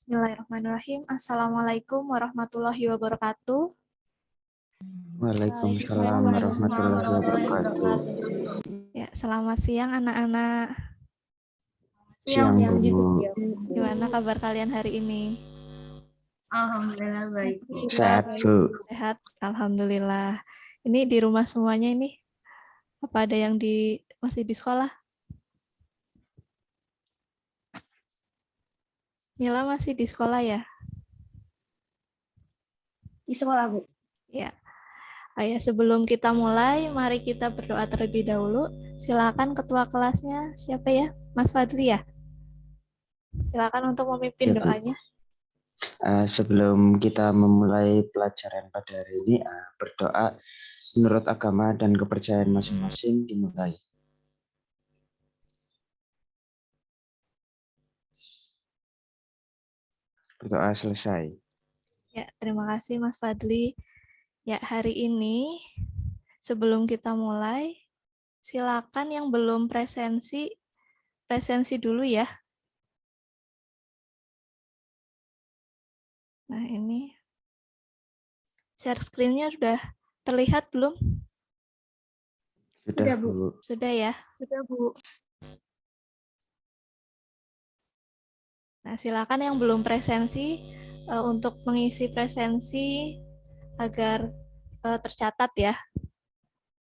Bismillahirrahmanirrahim. Assalamualaikum warahmatullahi wabarakatuh. Waalaikumsalam warahmatullahi wabarakatuh. Ya, selamat siang anak-anak. Siang, Bu. Gimana kabar kalian hari ini? Alhamdulillah baik. Sehat, Bu. Sehat, alhamdulillah. Ini di rumah semuanya ini. Apa ada yang masih di sekolah? Mila masih di sekolah ya? Di sekolah, Bu. Ya. Ayah, sebelum kita mulai, mari kita berdoa terlebih dahulu. Silakan ketua kelasnya, siapa ya? Mas Fadli ya? Silakan untuk memimpin Ya, Bu. doanya. Sebelum kita memulai pelajaran pada hari ini, berdoa menurut agama dan kepercayaan masing-masing dimulai. Berdoa selesai. Ya, terima kasih Mas Fadli. Ya, hari ini sebelum kita mulai, silakan yang belum presensi dulu ya. Nah, ini share screen-nya sudah terlihat belum? Sudah, Bu. Sudah ya? Sudah, Bu. Nah, silakan yang belum presensi untuk mengisi presensi agar tercatat ya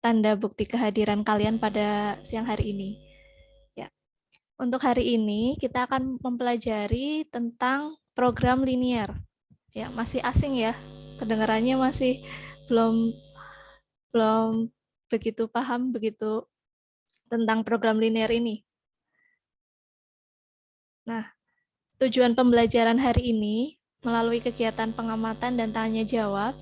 tanda bukti kehadiran kalian pada siang hari ini. Ya. Untuk hari ini kita akan mempelajari tentang program linear. Ya, masih asing ya. Kedengarannya masih belum begitu paham begitu tentang program linear ini. Nah, tujuan pembelajaran hari ini melalui kegiatan pengamatan dan tanya jawab,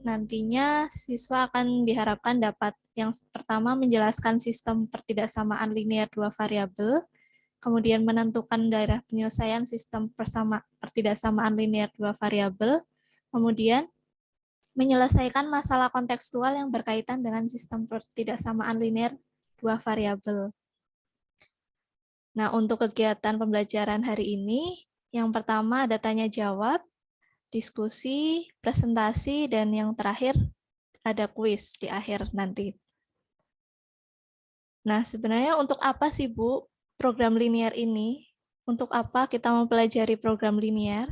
nantinya siswa akan diharapkan dapat yang pertama menjelaskan sistem pertidaksamaan linear dua variabel, kemudian menentukan daerah penyelesaian sistem pertidaksamaan linear dua variabel, kemudian menyelesaikan masalah kontekstual yang berkaitan dengan sistem pertidaksamaan linear dua variabel. Nah, untuk kegiatan pembelajaran hari ini, yang pertama ada tanya jawab, diskusi, presentasi, dan yang terakhir ada kuis di akhir nanti. Nah, sebenarnya untuk apa sih, Bu, program linear ini? Untuk apa kita mempelajari program linear?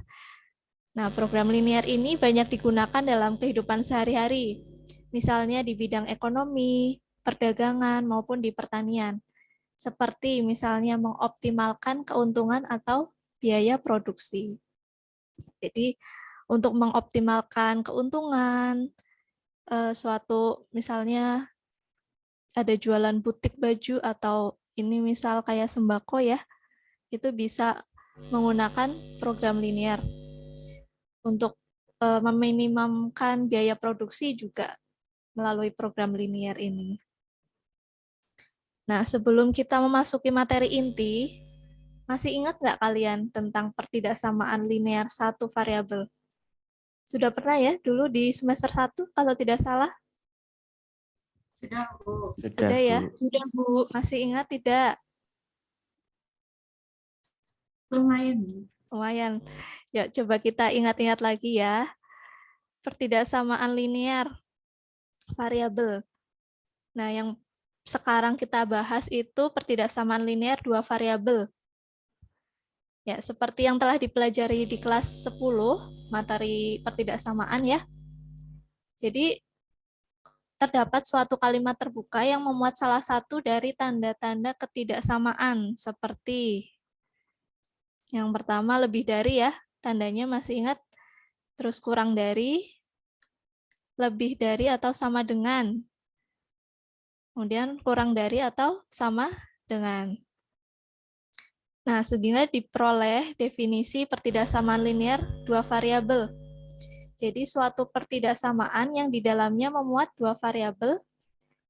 Nah, program linear ini banyak digunakan dalam kehidupan sehari-hari, misalnya di bidang ekonomi, perdagangan, maupun di pertanian. Seperti misalnya mengoptimalkan keuntungan atau biaya produksi. Jadi untuk mengoptimalkan keuntungan, suatu misalnya ada jualan butik baju atau ini misal kayak sembako ya, itu bisa menggunakan program linear. Untuk meminimumkan biaya produksi juga melalui program linear ini. Nah, sebelum kita memasuki materi inti, masih ingat nggak kalian tentang pertidaksamaan linear satu variabel? Sudah pernah ya dulu di semester 1 kalau tidak salah? Sudah, Bu. Sudah ya? Sudah, Bu. Masih ingat tidak? Lumayan. Lumayan. Yuk coba kita ingat-ingat lagi ya. Pertidaksamaan linear variabel. Nah, yang sekarang kita bahas itu pertidaksamaan linear dua variabel. Ya, seperti yang telah dipelajari di kelas 10, materi pertidaksamaan ya. Jadi, terdapat suatu kalimat terbuka yang memuat salah satu dari tanda-tanda ketidaksamaan, seperti yang pertama lebih dari ya, tandanya masih ingat, terus kurang dari, lebih dari atau sama dengan, kemudian kurang dari atau sama dengan. Nah, sehingga diperoleh definisi pertidaksamaan linear dua variabel. Jadi suatu pertidaksamaan yang di dalamnya memuat dua variabel,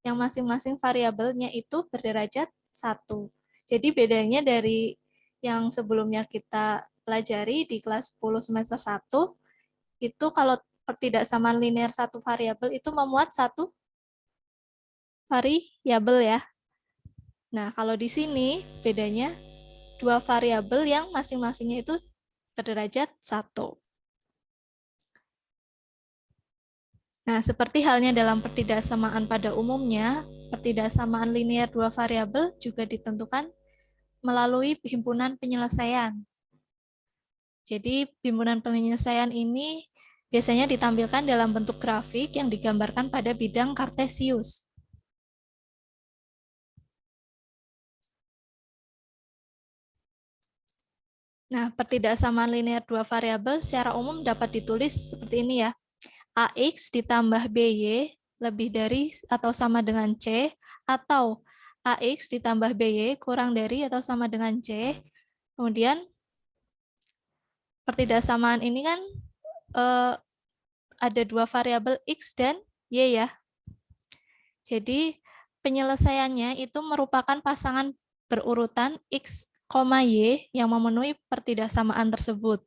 yang masing-masing variabelnya itu berderajat 1. Jadi bedanya dari yang sebelumnya kita pelajari di kelas 10 semester 1, itu kalau pertidaksamaan linear satu variabel itu memuat satu variabel ya. Nah, kalau di sini bedanya dua variabel yang masing-masingnya itu berderajat 1. Nah, seperti halnya dalam pertidaksamaan pada umumnya, pertidaksamaan linear dua variabel juga ditentukan melalui himpunan penyelesaian. Jadi, himpunan penyelesaian ini biasanya ditampilkan dalam bentuk grafik yang digambarkan pada bidang kartesius. Nah, pertidaksamaan linear dua variabel secara umum dapat ditulis seperti ini ya. AX ditambah BY lebih dari atau sama dengan C, atau AX ditambah BY kurang dari atau sama dengan C. Kemudian pertidaksamaan ini kan ada dua variabel X dan Y ya. Jadi penyelesaiannya itu merupakan pasangan berurutan X, Y yang memenuhi pertidaksamaan tersebut.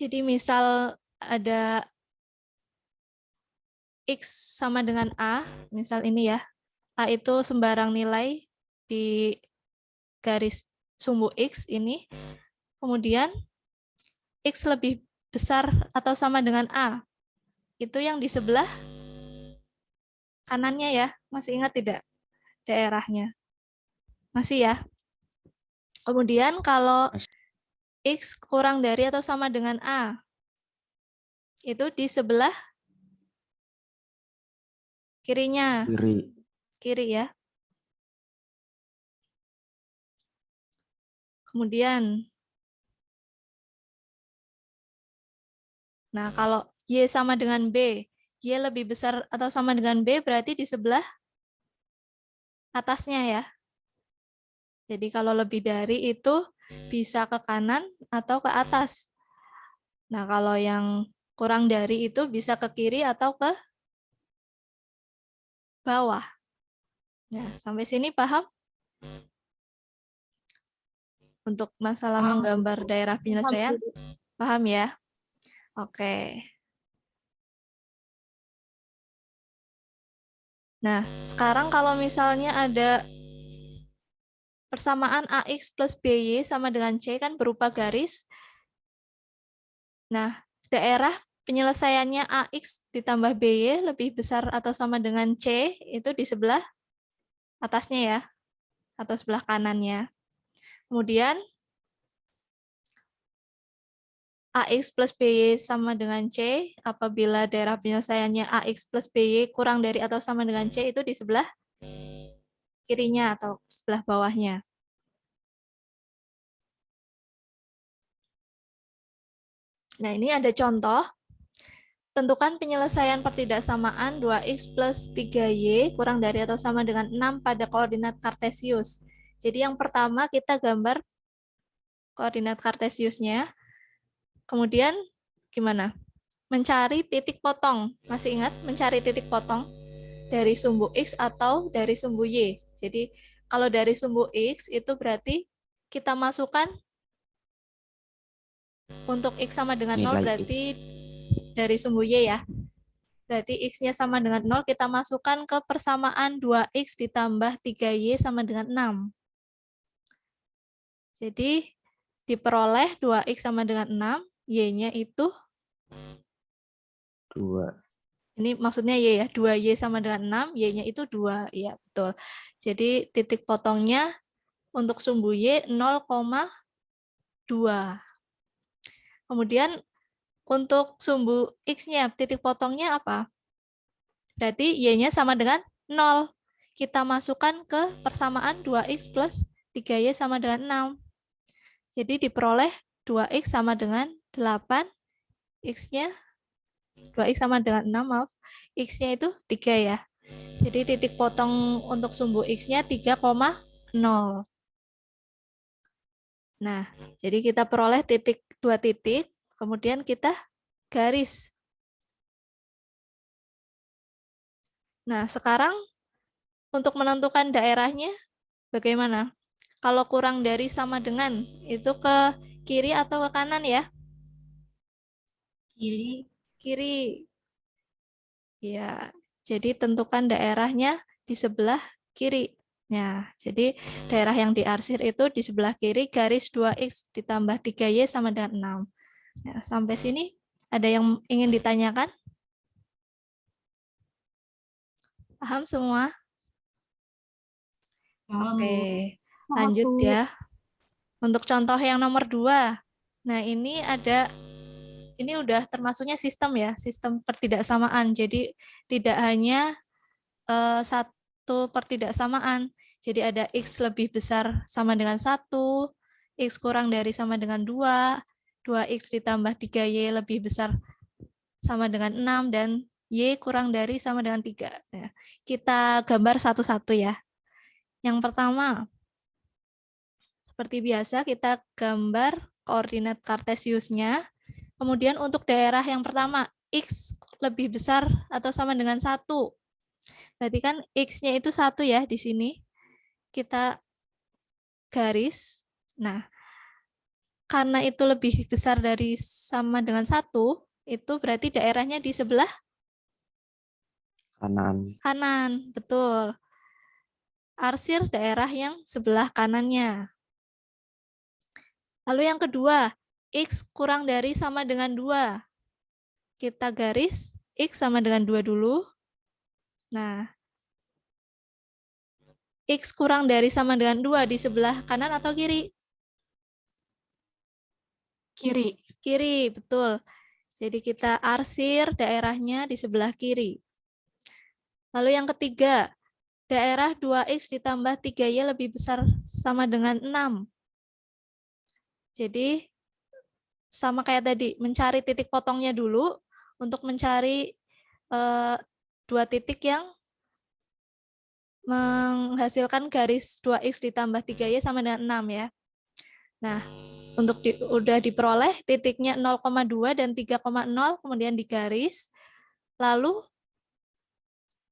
Jadi misal ada X sama dengan A, misal ini ya, A itu sembarang nilai di garis sumbu X ini, kemudian X lebih besar atau sama dengan A, itu yang di sebelah kanannya ya, masih ingat tidak daerahnya? Masih ya? Kemudian kalau X kurang dari atau sama dengan A, itu di sebelah kirinya. Kiri ya. Kemudian, nah kalau Y sama dengan B, Y lebih besar atau sama dengan B berarti di sebelah atasnya ya. Jadi kalau lebih dari itu bisa ke kanan atau ke atas. Nah kalau yang kurang dari itu bisa ke kiri atau ke bawah. Nah sampai sini paham? Untuk masalah menggambar daerah penyelesaian, paham ya? Oke. Nah, sekarang kalau misalnya ada persamaan AX plus BY sama dengan C kan berupa garis. Nah, daerah penyelesaiannya AX ditambah BY lebih besar atau sama dengan C itu di sebelah atasnya ya, atau sebelah kanannya. Kemudian AX plus BY sama dengan C, apabila daerah penyelesaiannya AX plus BY kurang dari atau sama dengan C itu di sebelah kirinya atau sebelah bawahnya. Nah, ini ada contoh. Tentukan penyelesaian pertidaksamaan 2x plus 3y kurang dari atau sama dengan 6 pada koordinat kartesius. Jadi yang pertama kita gambar koordinat kartesiusnya. Kemudian gimana? Mencari titik potong. Masih ingat mencari titik potong dari sumbu x atau dari sumbu y. Jadi kalau dari sumbu x itu berarti kita masukkan untuk x sama dengan 0 berarti dari sumbu y ya. Berarti x-nya sama dengan 0, kita masukkan ke persamaan 2x ditambah 3y sama dengan 6. Jadi diperoleh 2x sama dengan 6, y-nya itu 2. Ini maksudnya y ya, 2y sama dengan 6, y-nya itu 2. Ya, betul. Jadi titik potongnya untuk sumbu y 0,2. Kemudian untuk sumbu x-nya, titik potongnya apa? Berarti y-nya sama dengan 0. Kita masukkan ke persamaan 2x plus 3y sama dengan 6. Jadi diperoleh 2x sama dengan 8, x-nya 2x sama dengan 6, maaf. X-nya itu 3 ya. Jadi titik potong untuk sumbu x-nya 3,0. Nah, jadi kita peroleh titik 2 titik, kemudian kita garis. Nah, sekarang untuk menentukan daerahnya bagaimana? Kalau kurang dari sama dengan, itu ke kiri atau ke kanan ya? Kiri. Kiri. Ya, jadi tentukan daerahnya di sebelah kiri. Ya, jadi daerah yang diarsir itu di sebelah kiri garis 2X ditambah 3Y sama dengan 6. Ya, sampai sini ada yang ingin ditanyakan? Paham semua? Paham, Bu. Oke, Paham, lanjut Bu. ya. Untuk contoh yang nomor 2. Nah, ini udah termasuknya sistem ya, sistem pertidaksamaan. Jadi tidak hanya satu pertidaksamaan. Jadi ada X lebih besar sama dengan 1, X kurang dari sama dengan 2, 2X ditambah 3Y lebih besar sama dengan 6, dan Y kurang dari sama dengan 3. Nah, kita gambar satu-satu ya. Yang pertama, seperti biasa kita gambar koordinat kartesiusnya. Kemudian untuk daerah yang pertama, X lebih besar atau sama dengan 1. Berarti kan X-nya itu 1 ya di sini. Kita garis. Nah, karena itu lebih besar dari sama dengan 1, itu berarti daerahnya di sebelah Kanan. kanan. Betul. Arsir daerah yang sebelah kanannya. Lalu yang kedua, X kurang dari sama dengan 2. Kita garis X sama dengan 2 dulu. Nah, X kurang dari sama dengan 2 di sebelah kanan atau kiri? Kiri. Kiri, betul. Jadi kita arsir daerahnya di sebelah kiri. Lalu yang ketiga, daerah 2X ditambah 3Y lebih besar sama dengan 6. Jadi sama kayak tadi, mencari titik potongnya dulu untuk mencari dua titik yang menghasilkan garis 2X ditambah 3Y sama dengan 6 ya. Nah, udah diperoleh titiknya 0,2 dan 3,0, kemudian digaris. Lalu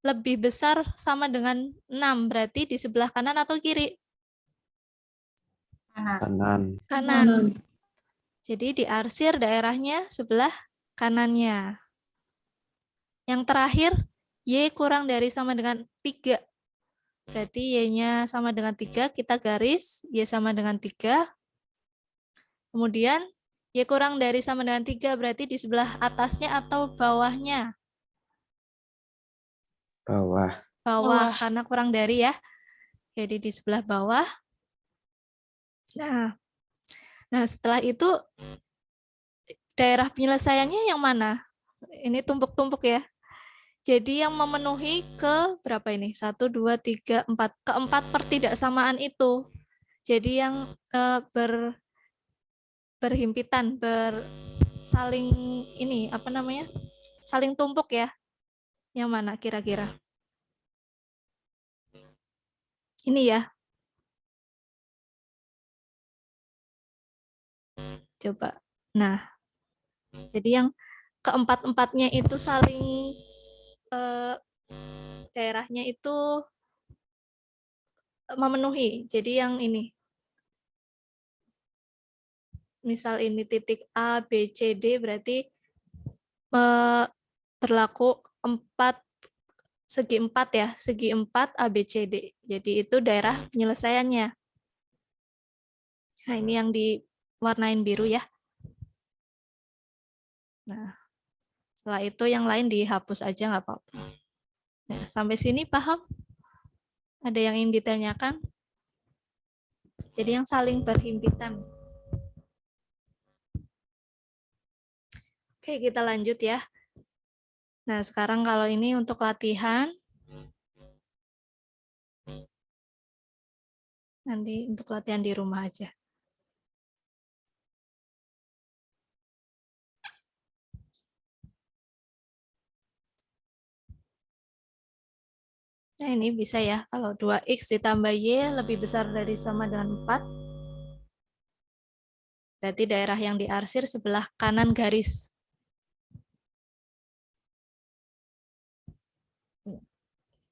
lebih besar sama dengan 6, berarti di sebelah kanan atau kiri? Kanan. Kanan. Kanan. Jadi diarsir daerahnya sebelah kanannya. Yang terakhir, Y kurang dari sama dengan 3. Berarti Y-nya sama dengan 3, kita garis, Y sama dengan 3. Kemudian, Y kurang dari sama dengan 3, berarti di sebelah atasnya atau bawahnya? Bawah. Bawah, karena kurang dari ya. Jadi di sebelah bawah. Nah, setelah itu daerah penyelesaiannya yang mana? Ini tumpuk-tumpuk ya. Jadi yang memenuhi ke berapa ini? 1, 2, 3, 4. Keempat pertidaksamaan itu. Jadi yang berhimpitan, saling ini apa namanya? Saling tumpuk ya. Yang mana kira-kira? Ini ya. Coba. Nah, jadi yang keempat-empatnya itu saling daerahnya itu memenuhi. Jadi yang ini, misal ini titik A, B, C, D, berarti berlaku segi 4 ya, segi 4 A, B, C, D. Jadi itu daerah penyelesaiannya. Nah, ini yang diwarnain biru ya. Nah, setelah itu yang lain dihapus aja nggak apa-apa. Nah, sampai sini paham? Ada yang ingin ditanyakan? Jadi yang saling berhimpitan. Oke, kita lanjut ya. Nah, sekarang kalau ini untuk latihan. Nanti untuk latihan di rumah aja. Nah, ini bisa ya. Kalau 2X ditambah Y lebih besar dari sama dengan 4. Berarti daerah yang diarsir sebelah kanan garis.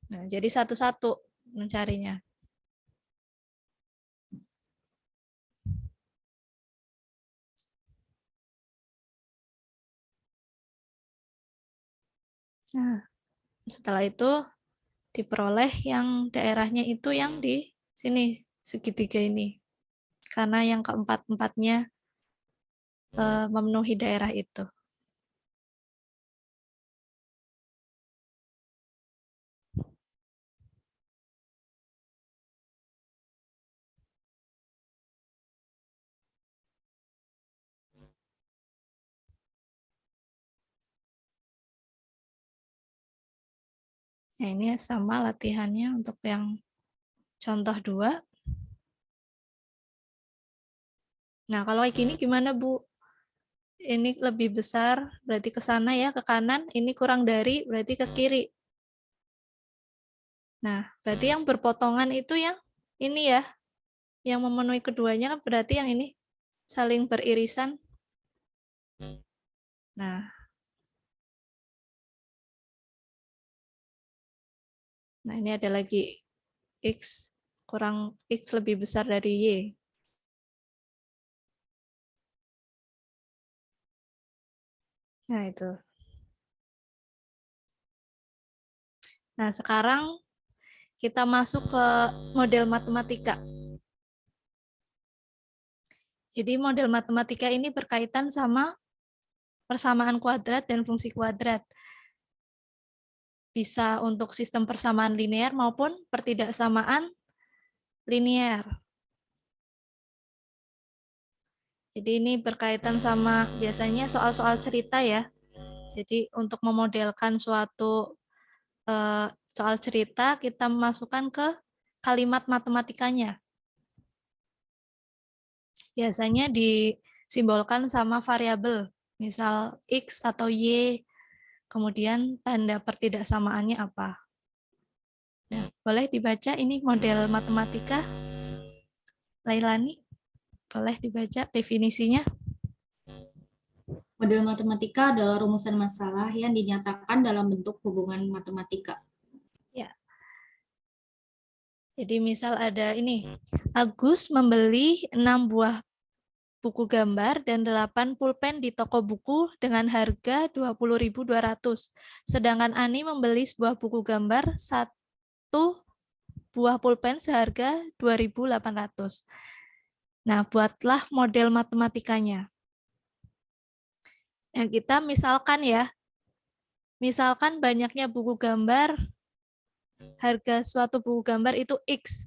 Nah, jadi satu-satu mencarinya. Nah, setelah itu diperoleh yang daerahnya itu yang di sini, segitiga ini. Karena yang keempat-empatnya memenuhi daerah itu. Nah, ini sama latihannya untuk yang contoh 2. Nah, kalau kayak gini gimana, Bu? Ini lebih besar, berarti ke sana ya, ke kanan. Ini kurang dari, berarti ke kiri. Nah, berarti yang berpotongan itu yang ini ya, yang memenuhi keduanya kan berarti yang ini saling beririsan. Nah, ini ada lagi X kurang X lebih besar dari Y. Nah, itu. Nah, sekarang kita masuk ke model matematika. Jadi model matematika ini berkaitan sama persamaan kuadrat dan fungsi kuadrat. Bisa untuk sistem persamaan linear maupun pertidaksamaan linear. Jadi ini berkaitan sama biasanya soal-soal cerita ya. Jadi untuk memodelkan suatu soal cerita, kita memasukkan ke kalimat matematikanya. Biasanya disimbolkan sama variabel, misal X atau Y, kemudian tanda pertidaksamaannya apa. Nah, boleh dibaca ini model matematika, Lailani? Boleh dibaca definisinya? Model matematika adalah rumusan masalah yang dinyatakan dalam bentuk hubungan matematika. Ya. Jadi misal ada ini, Agus membeli 6 buah buku gambar dan 8 pulpen di toko buku dengan harga 20.200. Sedangkan Ani membeli sebuah buku gambar, 1 buah pulpen seharga 2.800. Nah, buatlah model matematikanya. Yang kita misalkan ya, misalkan banyaknya buku gambar, harga suatu buku gambar itu X,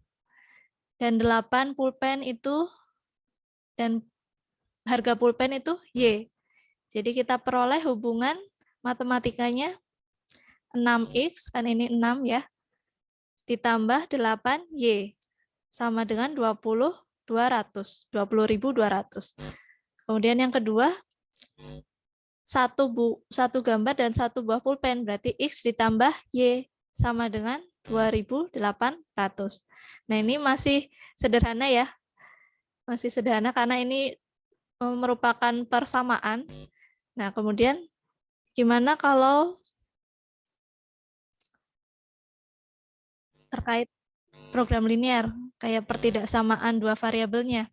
dan 8 pulpen itu, dan harga pulpen itu Y. Jadi kita peroleh hubungan matematikanya 6X, kan ini 6 ya, ditambah 8Y, sama dengan 20.200. Kemudian yang kedua, satu gambar dan 1 buah pulpen, berarti X ditambah Y, sama dengan 2.800. Nah, ini masih sederhana ya, masih sederhana karena ini merupakan persamaan. Nah, kemudian gimana kalau terkait program linear, kayak pertidaksamaan dua variabelnya?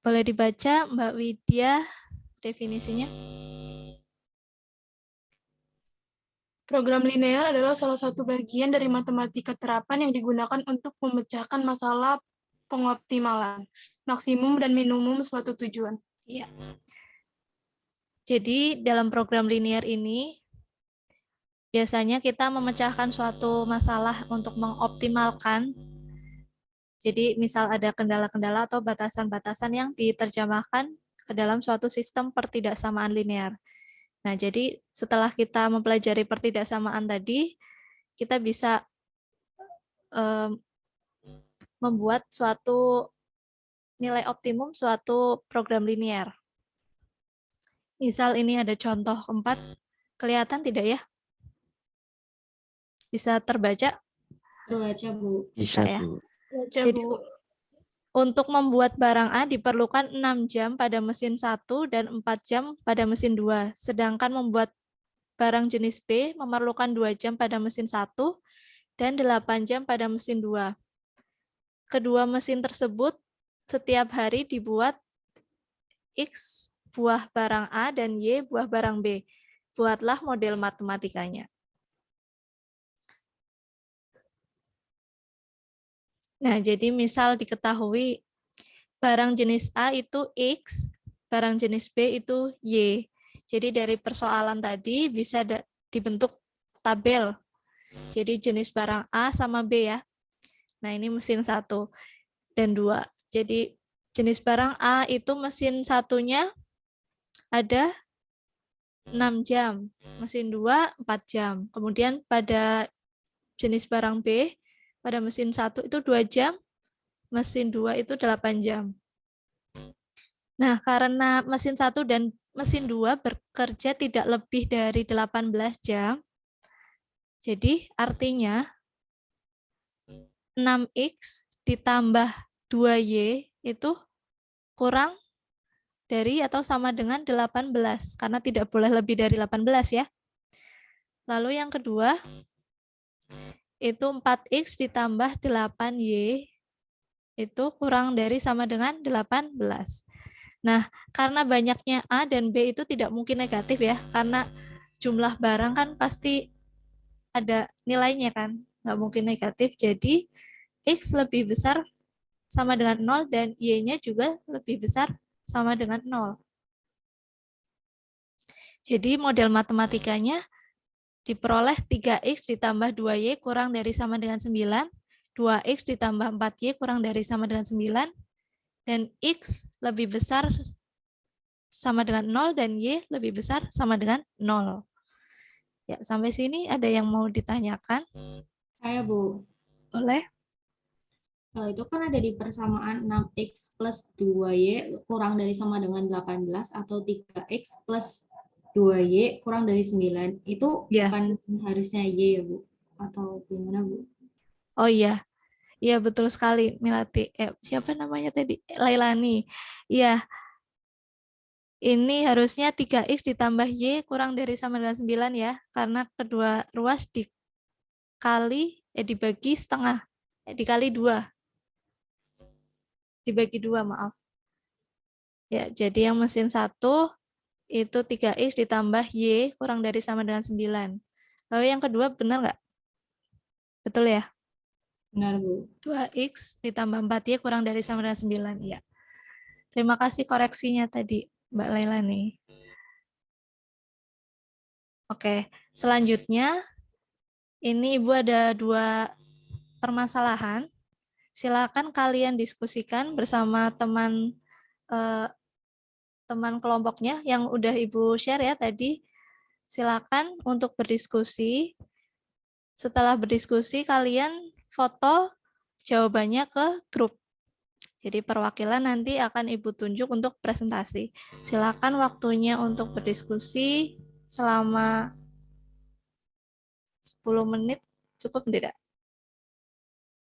Boleh dibaca, Mbak Widya, definisinya? Program linear adalah salah satu bagian dari matematika terapan yang digunakan untuk memecahkan masalah pengoptimalan, maksimum dan minimum suatu tujuan. Iya. Jadi dalam program linear ini, biasanya kita memecahkan suatu masalah untuk mengoptimalkan. Jadi misal ada kendala-kendala atau batasan-batasan yang diterjemahkan ke dalam suatu sistem pertidaksamaan linear. Nah, jadi setelah kita mempelajari pertidaksamaan tadi, kita bisa membuat suatu nilai optimum suatu program linear. Misal ini ada contoh 4, kelihatan tidak ya? Bisa terbaca? Terbaca, Bu. Bisa, Ya. Bu. Jadi untuk membuat barang A diperlukan 6 jam pada mesin 1 dan 4 jam pada mesin 2. Sedangkan membuat barang jenis B memerlukan 2 jam pada mesin 1 dan 8 jam pada mesin 2. Kedua mesin tersebut setiap hari dibuat X buah barang A dan Y buah barang B. Buatlah model matematikanya. Nah, jadi misal diketahui barang jenis A itu X, barang jenis B itu Y. Jadi dari persoalan tadi bisa dibentuk tabel. Jadi jenis barang A sama B ya. Nah, ini mesin 1 dan 2. Jadi jenis barang A itu mesin satunya ada 6 jam, mesin 2 4 jam. Kemudian pada jenis barang B, pada mesin 1 itu 2 jam, mesin 2 itu 8 jam. Nah, karena mesin 1 dan mesin 2 bekerja tidak lebih dari 18 jam, jadi artinya 6X ditambah 2Y itu kurang dari atau sama dengan 18, karena tidak boleh lebih dari 18 ya. Lalu yang kedua, itu 4X ditambah 8Y itu kurang dari sama dengan 18. Nah, karena banyaknya A dan B itu tidak mungkin negatif ya, karena jumlah barang kan pasti ada nilainya kan, nggak mungkin negatif. Jadi, X lebih besar sama dengan 0 dan Y-nya juga lebih besar sama dengan 0. Jadi, model matematikanya diperoleh 3X ditambah 2Y kurang dari sama dengan 9, 2X ditambah 4Y kurang dari sama dengan 9, dan X lebih besar sama dengan 0 dan Y lebih besar sama dengan 0. Ya, sampai sini ada yang mau ditanyakan? Saya, Bu. Boleh? Itu kan ada di persamaan 6X plus 2Y kurang dari sama dengan 18 atau 3X plus 2Y kurang dari 9. Itu Ya. bukan harusnya Y ya, Bu? Atau gimana, Bu? Oh iya. Iya, betul sekali, Milati. Siapa namanya tadi? Lailani. Iya, ini harusnya 3X ditambah Y kurang dari sama dengan 9 ya, karena kedua ruas dibagi setengah, dikali 2. Dibagi 2, maaf. Ya, jadi yang mesin 1 itu 3X ditambah Y kurang dari sama dengan 9. Lalu yang kedua benar nggak? Betul ya? Benar, Bu. 2X ditambah 4Y kurang dari sama dengan 9. Ya. Terima kasih koreksinya tadi, Mbak Lailani. Oke, selanjutnya ini Ibu ada 2 permasalahan. Silakan kalian diskusikan bersama teman teman kelompoknya yang udah Ibu share ya tadi. Silakan untuk berdiskusi. Setelah berdiskusi kalian foto jawabannya ke grup. Jadi perwakilan nanti akan Ibu tunjuk untuk presentasi. Silakan waktunya untuk berdiskusi selama 10 menit, cukup tidak?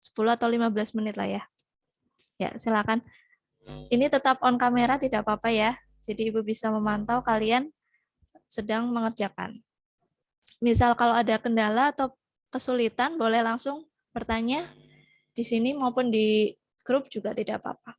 10 atau 15 menit lah ya. Ya, silakan. Ini tetap on kamera, tidak apa-apa ya. Jadi Ibu bisa memantau kalian sedang mengerjakan. Misal kalau ada kendala atau kesulitan, boleh langsung bertanya di sini maupun di grup juga tidak apa-apa.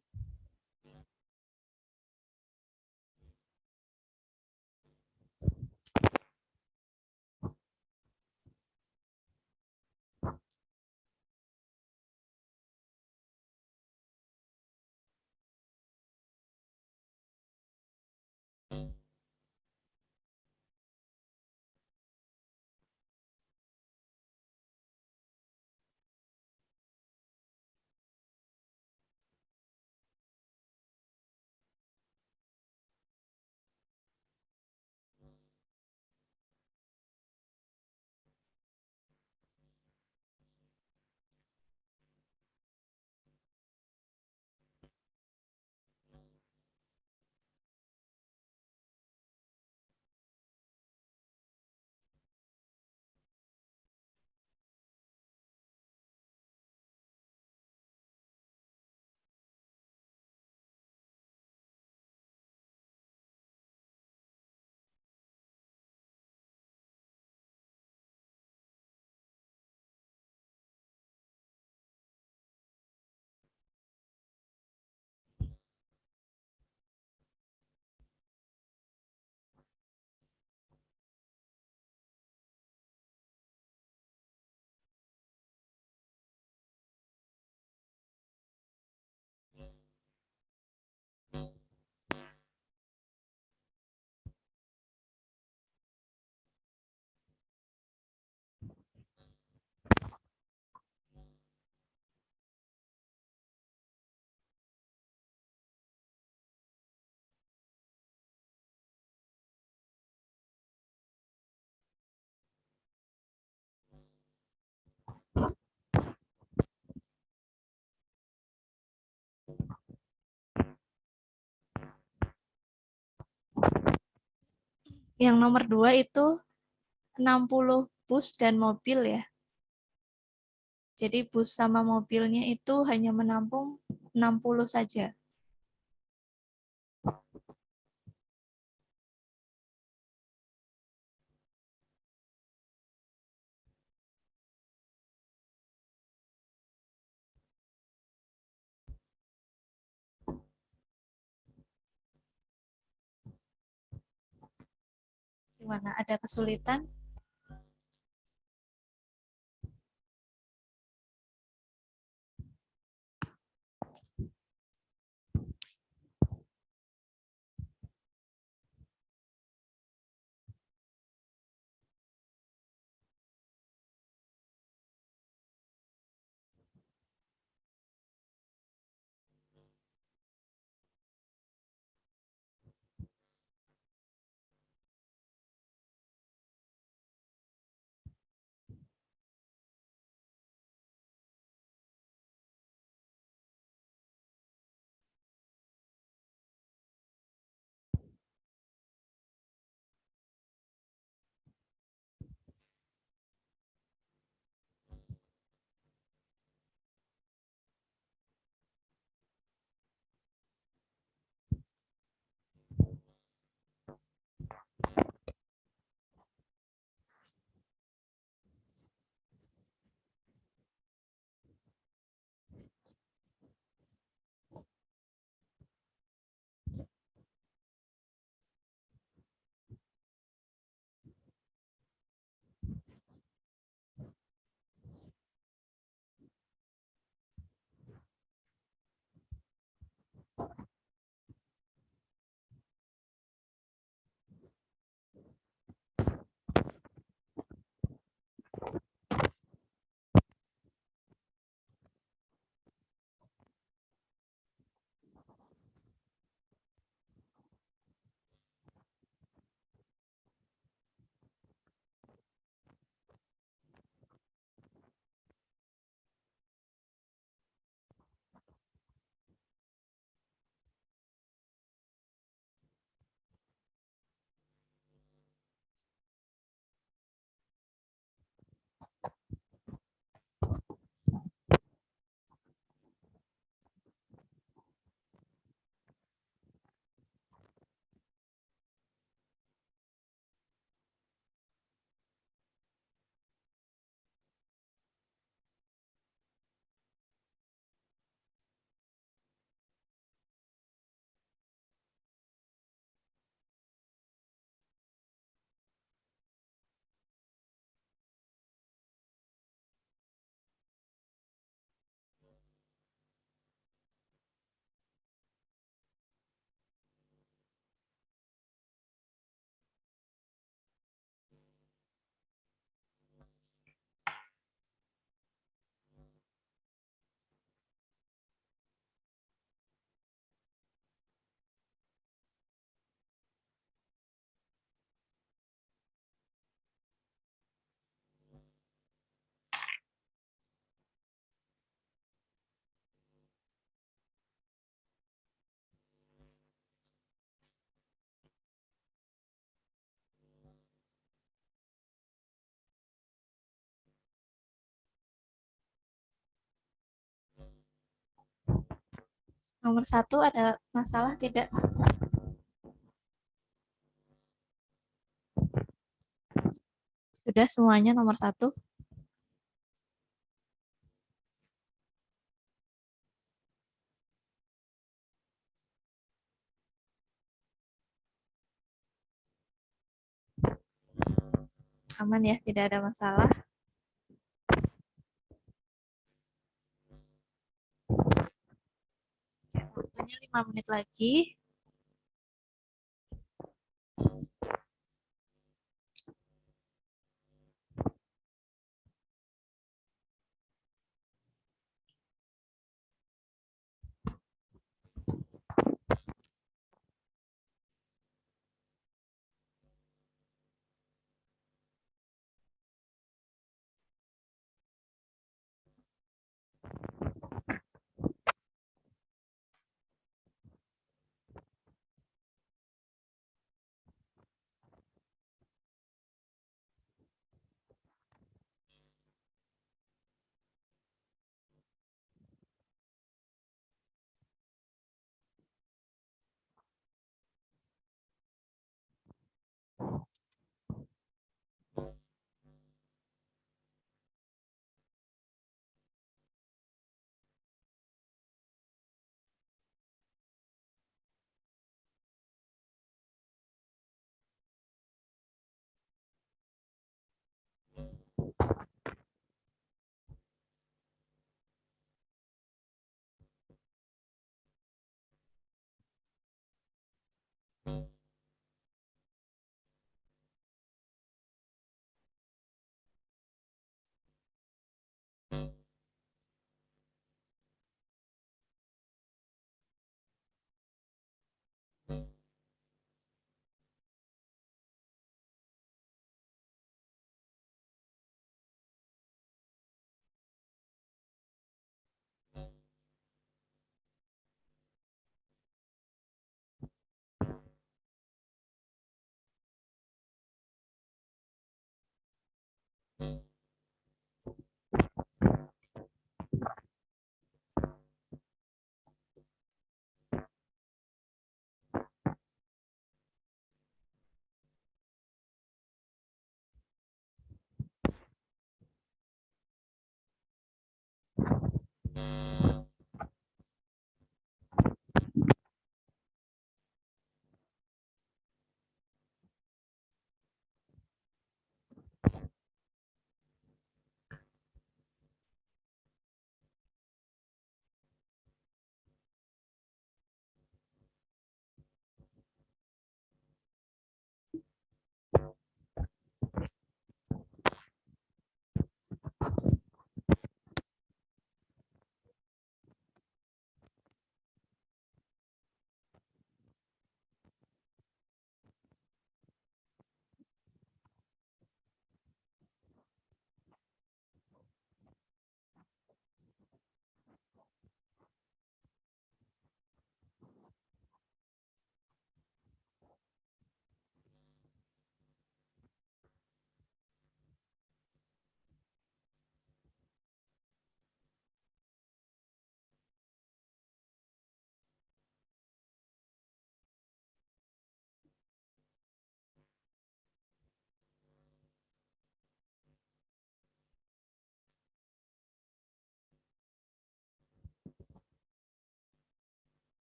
Yang nomor 2 itu 60 bus dan mobil ya. Jadi bus sama mobilnya itu hanya menampung 60 saja. Gimana? Ada kesulitan? Nomor 1 ada masalah tidak? Sudah semuanya nomor 1? Aman ya, tidak ada masalah. Waktunya 5 menit lagi.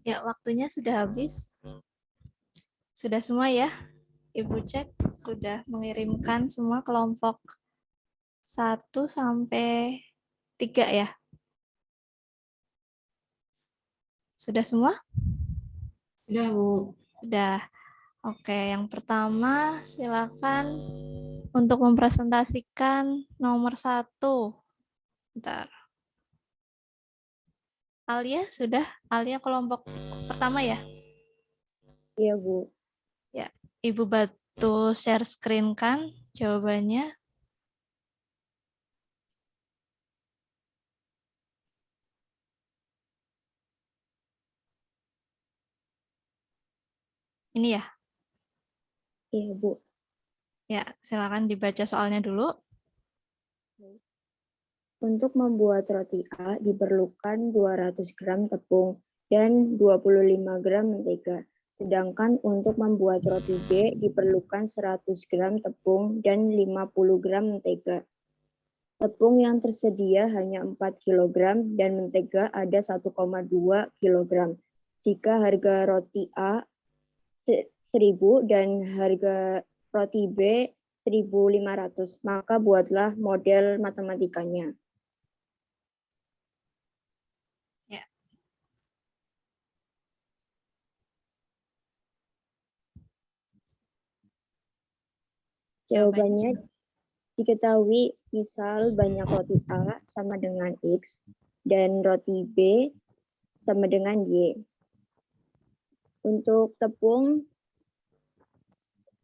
Ya, waktunya sudah habis. Sudah semua ya? Ibu cek sudah mengirimkan semua kelompok 1 sampai 3 ya? Sudah semua? Sudah, Bu. Sudah. Oke, yang pertama silakan untuk mempresentasikan nomor 1. Bentar. Alia sudah? Alia kelompok pertama ya? Iya, Bu. Ya, Ibu bantu share screen kan jawabannya. Ini ya? Iya, Bu. Ya, silakan dibaca soalnya dulu. Untuk membuat roti A diperlukan 200 gram tepung dan 25 gram mentega. Sedangkan untuk membuat roti B diperlukan 100 gram tepung dan 50 gram mentega. Tepung yang tersedia hanya 4 kg dan mentega ada 1,2 kg. Jika harga roti A 1.000 dan harga roti B 1.500, maka buatlah model matematikanya. Ya. Jawabannya diketahui, misal banyak roti A sama dengan X dan roti B sama dengan Y. Untuk tepung,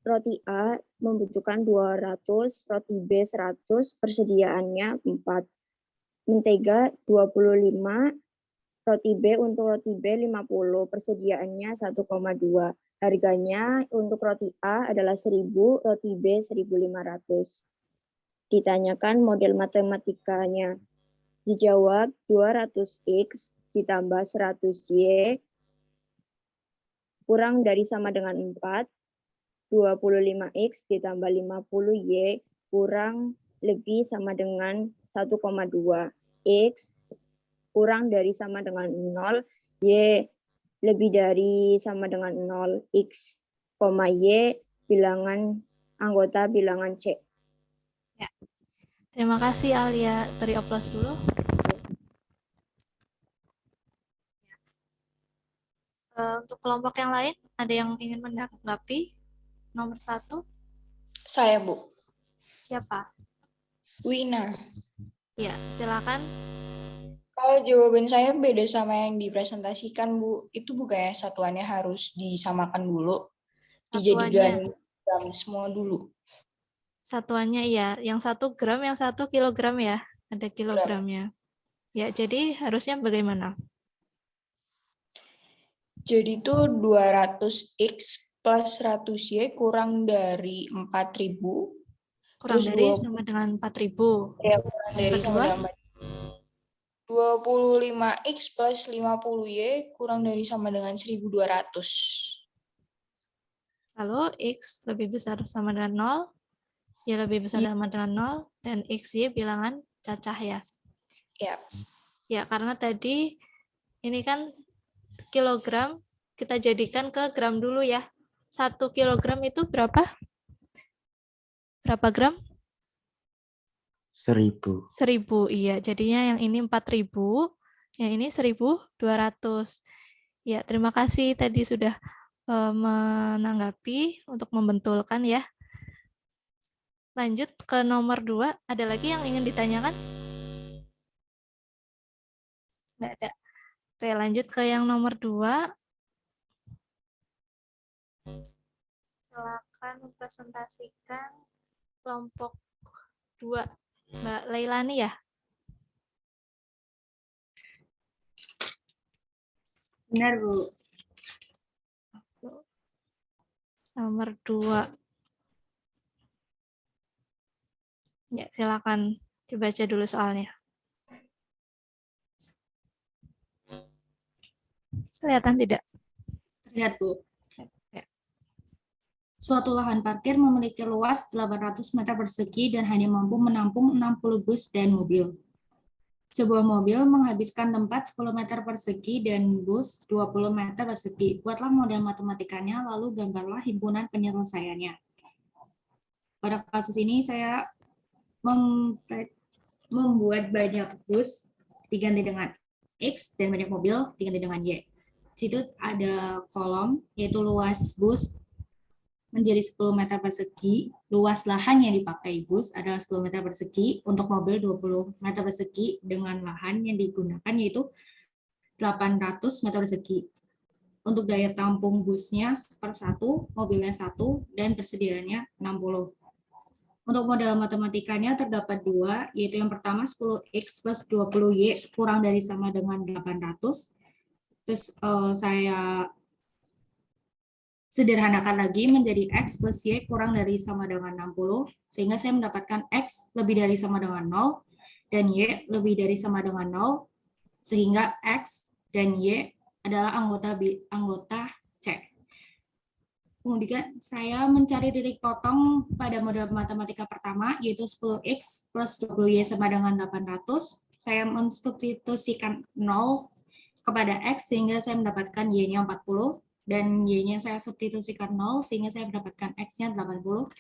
roti A membutuhkan 200, roti B 100, persediaannya 4. Mentega 25, roti B untuk roti B 50, persediaannya 1,2. Harganya untuk roti A adalah 1.000, roti B 1.500. Ditanyakan model matematikanya. Dijawab 200X ditambah 100Y kurang dari sama dengan 4. 25X ditambah 50Y kurang lebih sama dengan 1,2. X kurang dari sama dengan 0. Y lebih dari sama dengan 0. X, Y bilangan anggota bilangan C. Ya. Terima kasih Alia. Beri aplaus dulu. Untuk kelompok yang lain, ada yang ingin menanggapi? Nomor 1, Saya, Bu. siapa? Wina. Ya, silakan. Kalau jawaban saya beda sama yang dipresentasikan, Bu. Itu bukannya satuannya harus disamakan dulu. Dijadikan gram semua dulu. Satuannya iya, yang 1 gram, yang 1 kilogram ya, ada kilogramnya. Ya, jadi harusnya bagaimana? Jadi itu 200X plus 100Y kurang dari 4.000. Kurang Terus dari sama dengan 4.000. ya, kurang Yang dari sama kedua, dengan 25X plus 50Y kurang dari sama dengan 1.200. lalu X lebih besar sama dengan 0, Y lebih besar sama dengan 0, dan XY bilangan cacah ya. Ya. Ya, karena tadi ini kan kilogram, kita jadikan ke gram dulu ya. 1 kilogram itu berapa? Berapa gram? 1.000. 1.000, iya. Jadinya yang ini 4.000, yang ini 1.200. Ya, terima kasih tadi sudah menanggapi untuk membentulkan ya. Lanjut ke nomor 2, ada lagi yang ingin ditanyakan? Nggak ada. Oke, lanjut ke yang nomor 2. Silakan mempresentasikan kelompok 2. Mbak Leilani ya? Benar, Bu. Nomor 2. Ya, silakan dibaca dulu soalnya. Kelihatan tidak? Lihat, Bu. Ya. Suatu lahan parkir memiliki luas 800 meter persegi dan hanya mampu menampung 60 bus dan mobil. Sebuah mobil menghabiskan tempat 10 meter persegi dan bus 20 meter persegi. Buatlah model matematikanya, lalu gambarlah himpunan penyelesaiannya. Pada kasus ini saya membuat banyak bus diganti dengan X dan banyak mobil diganti dengan Y. Di situ ada kolom, yaitu luas bus menjadi 10 meter persegi, luas lahan yang dipakai bus adalah 10 meter persegi, untuk mobil 20 meter persegi dengan lahan yang digunakan yaitu 800 meter persegi. Untuk daya tampung busnya per 1, mobilnya 1, dan persediaannya 60. Untuk model matematikanya terdapat 2, yaitu yang pertama 10X plus 20Y kurang dari sama dengan 800. Terus saya sederhanakan lagi menjadi X plus Y kurang dari sama dengan 60, sehingga saya mendapatkan X lebih dari sama dengan 0, dan Y lebih dari sama dengan 0, sehingga X dan Y adalah anggota C. Kemudian saya mencari titik potong pada model matematika pertama, yaitu 10X plus 20Y sama dengan 800. Saya mensubstitusikan 0 kepada X sehingga saya mendapatkan Y-nya 40, dan Y-nya saya substitusikan 0 sehingga saya mendapatkan X-nya 80.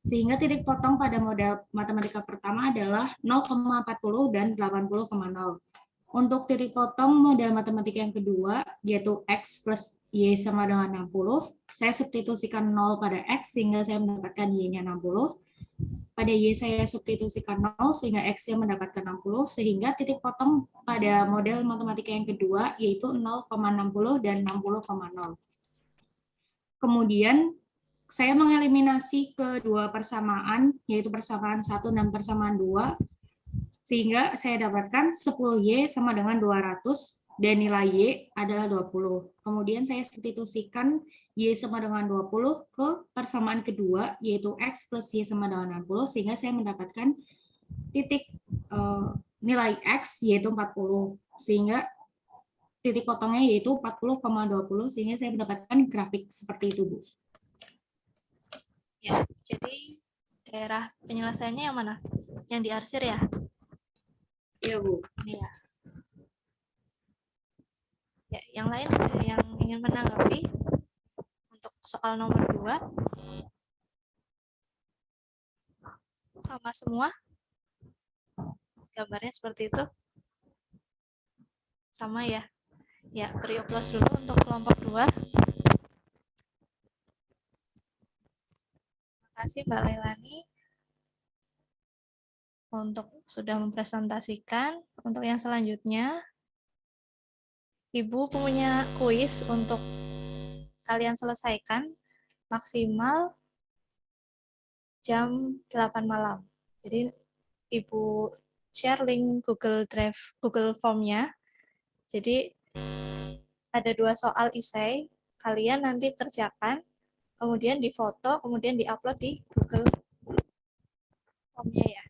Sehingga titik potong pada model matematika pertama adalah 0,40 dan 80,0. Untuk titik potong model matematika yang kedua, yaitu X plus Y sama dengan 60, saya substitusikan 0 pada X sehingga saya mendapatkan Y-nya 60. Pada Y saya substitusikan 0 sehingga X-nya mendapatkan 60, sehingga titik potong pada model matematika yang kedua yaitu 0,60 dan 60,0. Kemudian saya mengeliminasi kedua persamaan, yaitu persamaan 1 dan persamaan 2, sehingga saya dapatkan 10Y sama dengan 200 dan nilai Y adalah 20. Kemudian saya substitusikan Y sama dengan 20 ke persamaan kedua, yaitu X plus Y sama dengan 60, sehingga saya mendapatkan titik nilai X yaitu 40, sehingga titik potongnya yaitu 40,20, sehingga saya mendapatkan grafik seperti itu, Bu. Ya, jadi daerah penyelesaiannya yang mana? Yang diarsir ya? Iya, Bu. Iya. Ya, yang lain ada yang ingin menanggapi untuk soal nomor 2? Sama semua? Gambarnya seperti itu? Sama ya? Ya, beri aplaus dulu untuk kelompok 2. Terima kasih Mbak Leilani untuk sudah mempresentasikan. Untuk yang selanjutnya, Ibu punya kuis untuk kalian selesaikan maksimal jam 8 malam. Jadi Ibu share link Google Drive, Google Form-nya. Jadi ada 2 soal esai, kalian nanti kerjakan, kemudian difoto, kemudian diupload di Google Form-nya ya.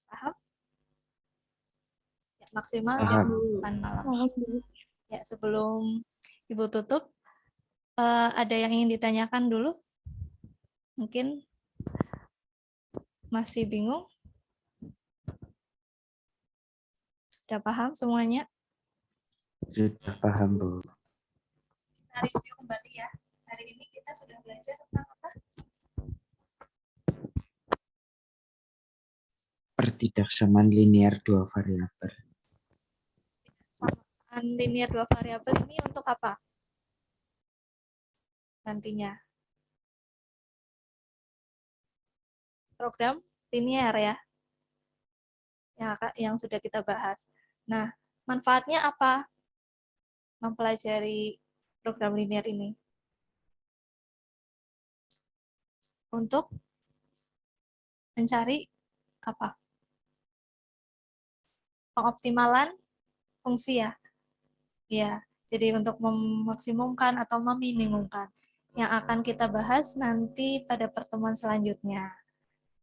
Paham? Ya, maksimal jam Paham. 8 malam. Ya, sebelum Ibu tutup, ada yang ingin ditanyakan dulu? Mungkin masih bingung? Sudah paham semuanya? Sudah paham, Bu. Kita review kembali ya. Hari ini kita sudah belajar tentang apa? Pertidaksamaan linear dua variabel. Samaan linear 2 variabel ini untuk apa? Nantinya. Program linear ya. Yang sudah kita bahas. Nah, manfaatnya apa? Mempelajari program linear ini. Untuk mencari apa? Pengoptimalan fungsi ya. Ya, jadi untuk memaksimumkan atau meminimumkan yang akan kita bahas nanti pada pertemuan selanjutnya.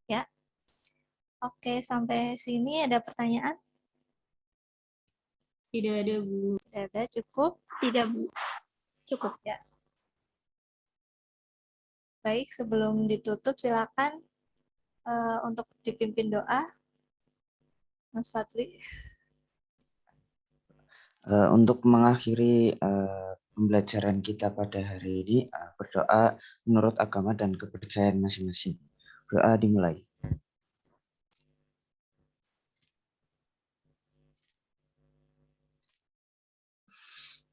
Ya. Oke, sampai sini ada pertanyaan? Tidak ada, Bu. Tidak ada, cukup? Tidak, Bu. Cukup ya. Baik, sebelum ditutup silakan untuk dipimpin doa. Mas Fadli. Untuk mengakhiri pembelajaran kita pada hari ini, berdoa menurut agama dan kepercayaan masing-masing. Doa dimulai.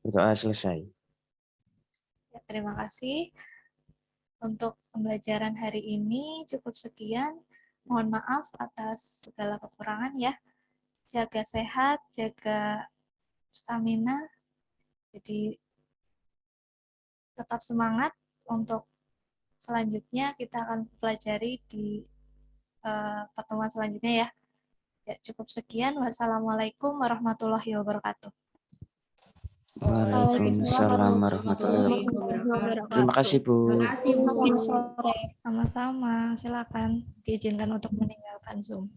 Berdoa selesai. Ya, terima kasih. Untuk pembelajaran hari ini cukup sekian. Mohon maaf atas segala kekurangan ya. Jaga sehat, jaga stamina. Jadi tetap semangat untuk selanjutnya kita akan pelajari di pertemuan selanjutnya ya. Ya, cukup sekian. Wassalamualaikum warahmatullahi wabarakatuh. Waalaikumsalam warahmatullahi wabarakatuh. Terima kasih, Bu. Terima kasih, Bu. Sama-sama. Silakan diizinkan untuk meninggalkan Zoom.